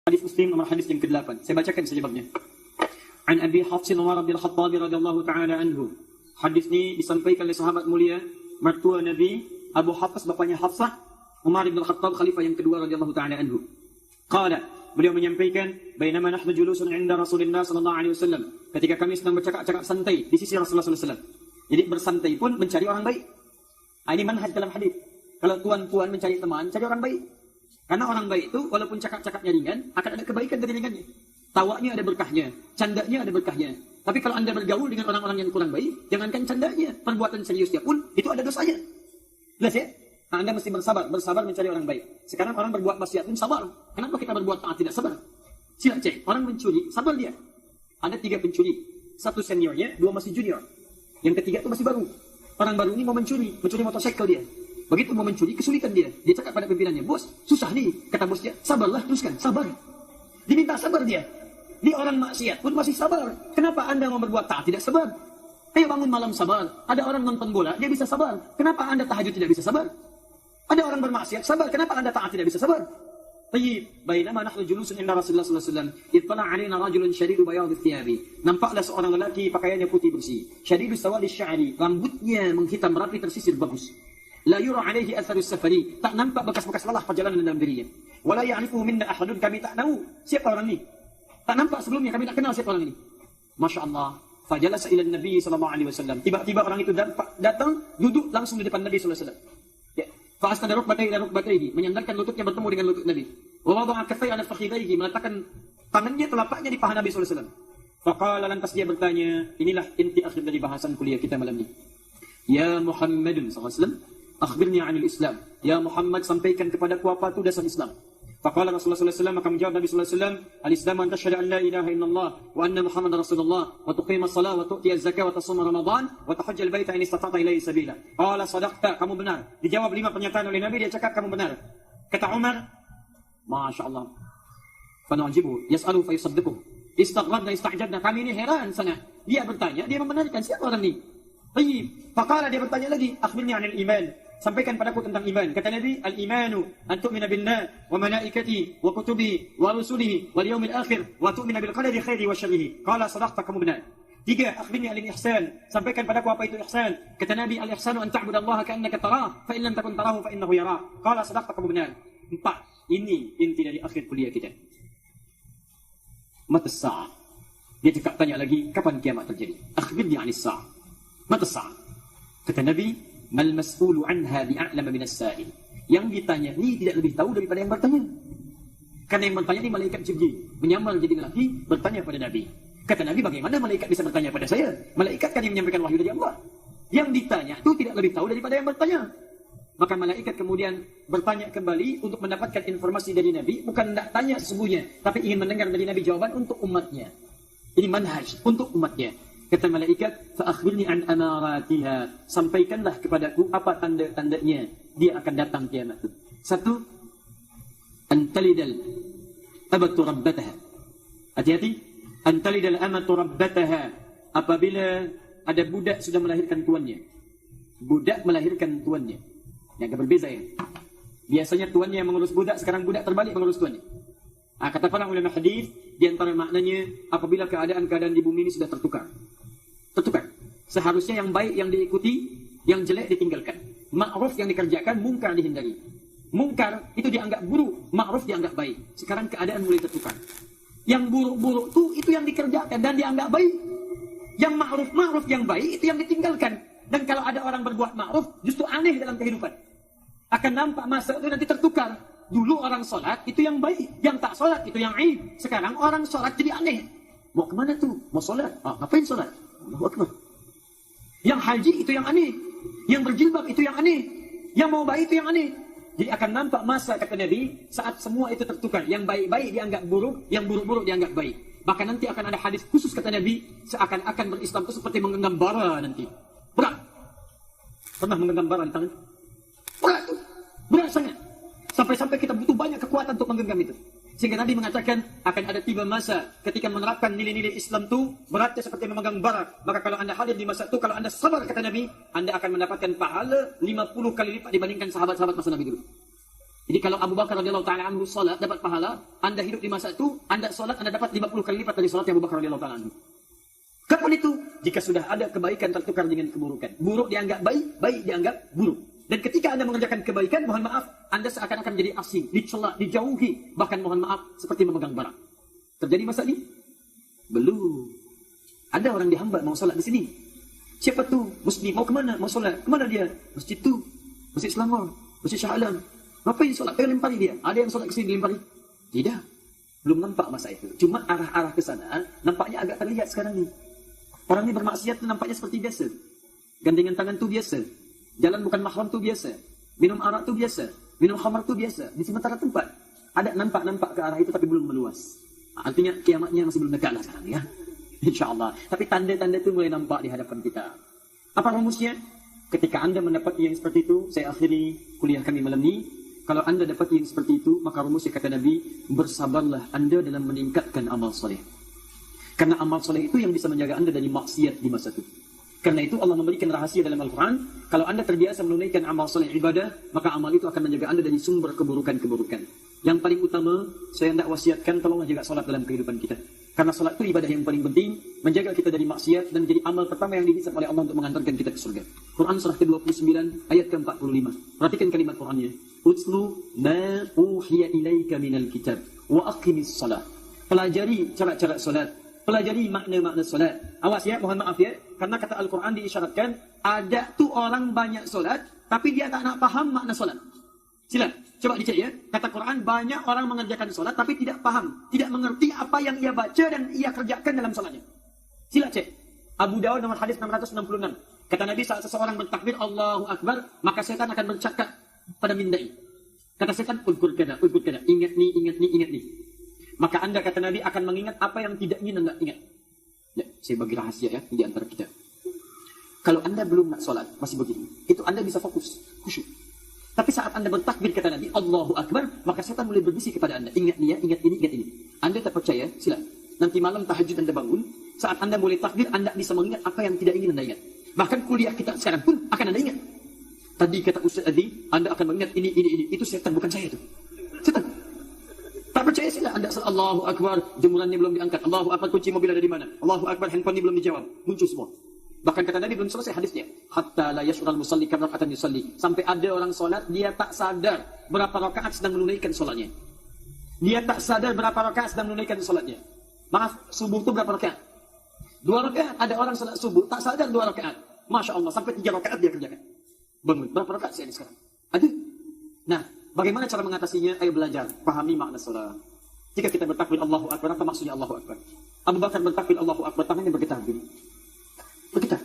Hadis Muslim nomor hadis yang ke-8. Saya bacakan sebabnya. An Abi Hafs Umar bin Khattab radhiyallahu taala anhu. Hadis ini disampaikan oleh sahabat mulia, mertua Nabi, Abu Hafs, bapaknya Hafsah, Umar bin Khattab, khalifah yang kedua radhiyallahu taala anhu. Qala, beliau menyampaikan, bainama nahnu julusun 'inda Rasulillah sallallahu alaihi wasallam. Ketika kami sedang bercakap-cakap santai di sisi Rasulullah sallallahu alaihi wasallam. Jadi bersantai pun mencari orang baik. Ini manhaj dalam hadis. Kalau tuan-tuan mencari teman, cari orang baik. Karena orang baik itu walaupun cakap-cakapnya ringan, akan ada kebaikan dari ringannya. Tawanya ada berkahnya, candanya ada berkahnya. Tapi kalau Anda bergaul dengan orang-orang yang kurang baik, jangankan candanya, perbuatan seriusnya pun itu ada dosanya. Jelas ya? Anda mesti bersabar mencari orang baik. Sekarang orang berbuat maksiat pun sabar. Kenapa kita berbuat taat tidak sabar? Sila cek, orang mencuri, sabar dia. Ada 3 pencuri, 1 seniornya, 2 masih junior. Yang ketiga itu masih baru. Orang baru ini mau mencuri motorcycle dia. Begitu mau mencuri, kesulitan dia. Dia cakap pada pimpinannya, bos, susah nih. Kata bosnya, sabarlah, teruskan, sabar. Diminta sabar dia. Di orang maksiat pun masih sabar. Kenapa Anda mau berbuat taat tidak sabar? Ayo bangun malam sabar. Ada orang nonton bola, dia bisa sabar. Kenapa Anda tahajud tidak bisa sabar? Ada orang bermaksiat, sabar. Kenapa Anda taat tidak bisa sabar? Tayyib, bainama nahnu julusun inda Rasulullah sallallahu alaihi wasallam, ittala 'alaina rajulun shadidu bayadhi thiyabi. Nampaklah seorang lelaki pakaiannya putih bersih. Shadidu sawadi sya'ri, rambutnya menghitam rapi tersisir bagus. La yura 'alaihi atharus safari, tak nampak bekas-bekas lelah perjalanan dalam dirinya. Wala ya'rifu minna ahadun, kami tak tahu siapa orang ini. Tak nampak sebelumnya, kami tak kenal siapa orang ini. Masya Allah. Fajalasa ila Nabi sallallahu alaihi wasallam. Tiba-tiba orang itu datang, duduk langsung di depan Nabi sallallahu alaihi wasallam. Fa'asnada rukbatayhi ila rukbatayhi, menyandarkan lututnya bertemu dengan lutut Nabi. Wa wada'a kaffayhi ala fakhidayhi, meletakkan tangannya telapaknya di paha Nabi sallallahu alaihi wasallam. Faqala, lantas dia bertanya, inilah inti akhir dari bahasan kuliah kita malam ini. Ya Muhammadun sallallahu alaihi wasallam, akhbirni 'anil Islam. Ya Muhammad, sampaikan kepadaku apa itu dasar Islam. Faqala Rasulullah sallallahu alaihi wasallam, maka menjawab Nabi sallallahu alaihi wasallam, al-Islam an tashhadu an la ilaha illallah wa anna Muhammadar Rasulullah wa tuqima as-salah wa tu'ti az-zakah wa tasuma Ramadan wa tahajja al-baita in istata'ta ilaihi sabila. Qala sadaqta, kamu benar. Dijawab 5 pernyataan oleh Nabi, dia cakap kamu benar. Kata Umar, Masya Allah. Fa nu'jibu yas'alu fa yusaddiquh. Istaghrabna ista'jabna, kami ini heran sangat. Dia bertanya, dia membenarkan siapa orang ini. Tayyib. Faqala, dia bertanya lagi, akhbirni 'anil iman. Sampaikan padaku tentang iman. Kata Nabi, al-imanu an tu'mina billah wa malaikatihi wa kutubihi wa rusulihi wal yawmil akhir wa tu'mina bil qadari khairi wa syarrihi. Qala sadaqta, kamu benar. 3, akhbirni anil ihsan. Sampaikan padaku apa itu ihsan. Kata Nabi, al-ihsanu an ta'budallaha ka'annaka tarah fa in lam takun tarahu fa innahu yarak. Qala sadaqta, kamu benar. 4, ini inti dari akhir kuliah kita. Mata sa'ah. Dia cakap tanya lagi, kapan kiamat terjadi? Akhbirni anis sa'ah. Mata sa'ah. Kata Nabi, mal mas'ulu anha bi'a'lama minas sa'il. Yang ditanya ini tidak lebih tahu daripada yang bertanya. Karena yang bertanya ini malaikat Jibril, menyamar jadi lelaki, bertanya pada Nabi. Kata Nabi, bagaimana malaikat bisa bertanya pada saya? Malaikat kan yang menyampaikan wahyu dari Allah. Yang ditanya itu tidak lebih tahu daripada yang bertanya. Maka malaikat kemudian bertanya kembali untuk mendapatkan informasi dari Nabi, bukan tidak tanya sesungguhnya, tapi ingin mendengar dari Nabi jawaban untuk umatnya. Ini manhaj untuk umatnya. Kata malaikat, fa akhbirni an amaratiha. Sampaikanlah kepadaku apa tanda-tandanya dia akan datang kiamat itu. 1, antalidal amatu rabbataha. Hati-hati. Antalidal amatu rabbataha. Apabila ada budak sudah melahirkan tuannya. Budak melahirkan tuannya. Yang agak berbeza ya. Biasanya tuannya yang mengurus budak, sekarang budak terbalik mengurus tuannya. Kata para ulama hadis, di antara maknanya apabila keadaan-keadaan di bumi ini sudah tertukar. Seharusnya yang baik yang diikuti, yang jelek ditinggalkan. Ma'ruf yang dikerjakan, mungkar dihindari. Mungkar itu dianggap buruk, ma'ruf dianggap baik. Sekarang keadaan mulai tertukar. Yang buruk-buruk itu yang dikerjakan dan dianggap baik. Yang ma'ruf yang baik itu yang ditinggalkan. Dan kalau ada orang berbuat ma'ruf, justru aneh dalam kehidupan. Akan nampak masa itu nanti tertukar. Dulu orang sholat itu yang baik, yang tak sholat itu yang aib. Sekarang orang sholat jadi aneh. Mau kemana tuh? Mau sholat? Ngapain sholat? Allahu Akbar. Yang haji itu yang aneh. Yang berjilbab itu yang aneh. Yang mau baik itu yang aneh. Jadi akan nampak masa, kata Nabi, saat semua itu tertukar. Yang baik-baik dianggap buruk, yang buruk-buruk dianggap baik. Bahkan nanti akan ada hadis khusus, kata Nabi, seakan-akan berislam itu seperti menggenggam bara nanti. Berat. Pernah menggenggam bara di tangan? Berat tuh. Berat sangat. Sampai-sampai kita butuh banyak kekuatan untuk menggenggam itu. Sehingga Nabi mengatakan akan ada tiba masa ketika menerapkan nilai-nilai Islam itu beratnya seperti memegang bara. Maka kalau anda hadir di masa itu, kalau anda sabar, kata Nabi, anda akan mendapatkan pahala 50 kali lipat dibandingkan sahabat-sahabat masa Nabi dulu. Jadi kalau Abu Bakar radhiyallahu taala anhu salat dapat pahala, Anda hidup di masa itu, Anda salat Anda dapat 50 kali lipat dari salat Abu Bakar radhiyallahu taala anhu. Kapan itu? Jika sudah ada kebaikan tertukar dengan keburukan. Buruk dianggap baik, baik dianggap buruk. Dan ketika Anda mengerjakan kebaikan, mohon maaf, Anda seakan-akan menjadi asing, dicela, dijauhi, bahkan mohon maaf seperti memegang barang. Terjadi masa ini? Belum. Ada orang dihamba mau salat di sini. Siapa tu? Muslim mau kemana? Mau salat. Kemana dia? Masjid tu. Masjid Selangor. Masjid Shah Alam. Ngapain solat? Pengen lempari dia. Ada yang solat ke sini dilempari? Tidak. Belum nampak masa itu. Cuma arah-arah ke sana nampaknya agak terlihat sekarang ni. Orang ni bermaksiat nampaknya seperti biasa. Gandengan tangan tu biasa. Jalan bukan mahram tu biasa. Minum arak tu biasa. Minum khamar tu biasa. Di sementara tempat ada nampak ke arah itu tapi belum meluas. Artinya kiamatnya masih belum dekat lah sekarang ya. InsyaAllah. Tapi tanda-tanda itu mulai nampak di hadapan kita. Apa rumusnya? Ketika Anda mendapat yang seperti itu, saya akhiri kuliah kami malam ini. Kalau Anda dapat yang seperti itu, maka rumusnya kata Nabi, bersabarlah Anda dalam meningkatkan amal soleh. Karena amal soleh itu yang bisa menjaga Anda dari maksiat di masa itu. Karena itu Allah memberikan rahasia dalam Al-Quran, kalau Anda terbiasa menunaikan amal soleh ibadah, maka amal itu akan menjaga Anda dari sumber keburukan-keburukan. Yang paling utama, saya hendak wasiatkan, tolonglah jaga solat dalam kehidupan kita. Karena solat itu ibadah yang paling penting, menjaga kita dari maksiat dan menjadi amal pertama yang dihisab oleh Allah untuk mengantarkan kita ke surga. Quran surah ke-29 ayat ke-45. Perhatikan kalimat Qurannya. Utlu ma uhiya ilaika minal kitab wa aqimis salat. Pelajari cara-cara solat, pelajari makna-makna solat. Awas ya, mohon maaf ya, karena kata Al-Quran diisyaratkan ada tu orang banyak solat tapi dia tak nak faham makna solat. Sila, coba dicek ya. Kata Quran, banyak orang mengerjakan solat tapi tidak paham, tidak mengerti apa yang ia baca dan ia kerjakan dalam solatnya. Sila cek. Abu Dawud nomor hadis 666. Kata Nabi, saat seseorang bertakbir Allahu Akbar, maka setan akan bercakap pada mindai. Kata setan, udkur kada, ingat ni. Maka Anda, kata Nabi, akan mengingat apa yang tidak ingin Anda ingat. Ya, saya bagi rahasia ya di antara kita. Kalau Anda belum nak solat, masih begini, itu Anda bisa fokus, khusyuk. Tapi saat Anda bertakbir kata Nabi, Allahu Akbar, maka setan mulai berbisik kepada Anda. Ingat ni ya, ingat ini. Anda tak percaya, sila. Nanti malam tahajud Anda bangun, saat Anda mulai takbir, Anda bisa mengingat apa yang tidak ingin Anda ingat. Bahkan kuliah kita sekarang pun akan Anda ingat. Tadi kata Ustaz Adi, Anda akan mengingat ini. Itu setan, bukan saya itu. Setan. Tak percaya sila. Anda Allahu Akbar, jemurannya belum diangkat. Allahu Akbar, kunci mobil ada di mana? Allahu Akbar, handphone ini belum dijawab. Muncul semua. Bahkan kata Nabi belum selesai hadisnya. Hatta la yash'ural musalli kam raka'atan yusalli. Sampai ada orang solat, dia tak sadar berapa rakaat sedang menunaikan solatnya. Dia tak sadar berapa rakaat sedang menunaikan solatnya. Maaf, subuh itu berapa rakaat? 2 rakaat. Ada orang solat subuh, tak sadar 2 rakaat. Masya Allah, sampai 3 rakaat dia kerjakan. Bangun, berapa rakaat saya ini sekarang? Ada. Nah, bagaimana cara mengatasinya? Ayo belajar, pahami makna solat. Jika kita bertakbir Allahu Akbar, apa maksudnya Allahu Akbar? Abu Bakar bertakbir Allahu Akbar, tangannya bergetar begini. Bergetar.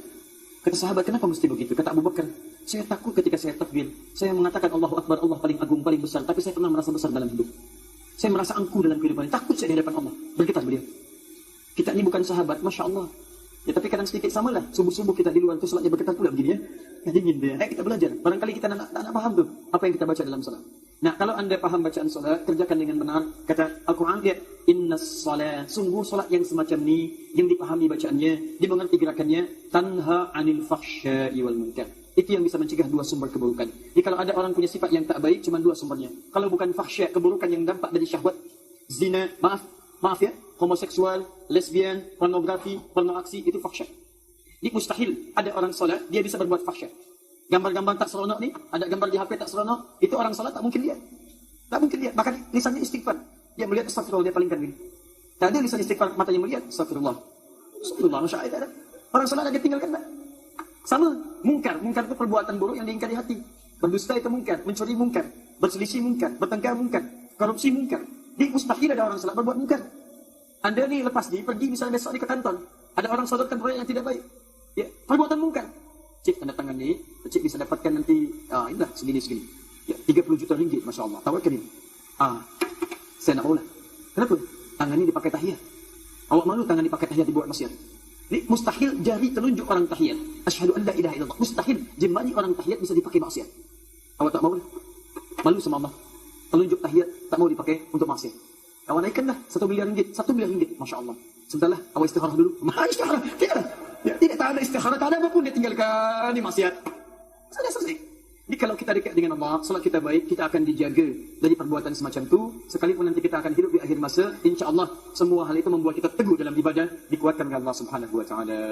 Kata sahabat, kenapa mesti begitu? Kata Abu Bakar, saya takut ketika saya takbir. Saya mengatakan Allahu Akbar, Allah paling agung, paling besar. Tapi saya pernah merasa besar dalam hidup. Saya merasa angkuh dalam kehidupan. Takut saya di hadapan Allah. Bergetar beliau. Kita ini bukan sahabat, Masya Allah. Ya, tapi kadang sedikit samalah. Subuh-subuh kita di luar itu salatnya bergetar pula begini ya. Dingin dia. Kita belajar. Barangkali kita tak nak paham tu apa yang kita baca dalam salat. Nah, kalau Anda paham bacaan salat, kerjakan dengan benar. Kata Al-Quran, lihat, innas salat, sungguh salat yang semacam ni, yang dipahami bacaannya, dimengerti gerakannya, tanha anil fahsya'i wal munkar. Itu yang bisa mencegah 2 sumber keburukan. Jadi kalau ada orang punya sifat yang tak baik, cuma 2 sumbernya. Kalau bukan fahsya, keburukan yang dampak dari syahwat, zina, maaf ya, homoseksual, lesbian, pornografi, pornoaksi, itu fahsya. Ini mustahil ada orang salat, dia bisa berbuat fahsya. Gambar-gambar tak seronok ni, ada gambar di HP tak seronok, itu orang salat tak mungkin lihat. Tak mungkin lihat. Bahkan lisannya istighfar. Dia melihat astagfirullah, dia palingkan gini. Tak ada lisan istighfar, matanya melihat astagfirullah. Astagfirullah, Masya Allah. Orang salat lagi tinggalkan tak? Sama, mungkar. Mungkar itu perbuatan buruk yang diingkari hati. Berdusta itu mungkar, mencuri mungkar, berselisih mungkar, bertengkar mungkar, korupsi mungkar. Dia mustahil ada orang salat berbuat mungkar. Anda ni lepas ni, pergi misalnya besok ni ke kantor. Ada orang sodorkan proyek yang tidak baik. Ya, perbuatan mungkar. Cik, tanda tangan ni, cik bisa dapatkan nanti, inilah, segini. Ya, 30 juta ringgit, Masya Allah. Tawarkan ini. Saya nak maulah. Kenapa? Tangan ini dipakai tahiyat. Awak malu tangan dipakai tahiyat dibuat maksiat. Ini mustahil jari telunjuk orang tahiyat. Asyhadu an la ilaha illallah. Mustahil jemari orang tahiyat bisa dipakai maksiat. Awak tak mau? Malu sama Allah. Telunjuk tahiyat tak mau dipakai untuk maksiat. Awak naikkanlah 1 miliar ringgit. 1 miliar ringgit. Masya Allah. Sebentarlah, awak istikharah dulu. Istikharah. Tidak ada. Ya, tidak ada istikharah. Tak ada apapun. Dia tinggalkan. Ini maksiat. Selesai. Jadi kalau kita dekat dengan Allah, salat kita baik, kita akan dijaga dari perbuatan semacam itu. Sekalipun nanti kita akan hidup di akhir masa, insya Allah semua hal itu membuat kita teguh dalam ibadah, dikuatkan oleh Allah Subhanahu wa taala.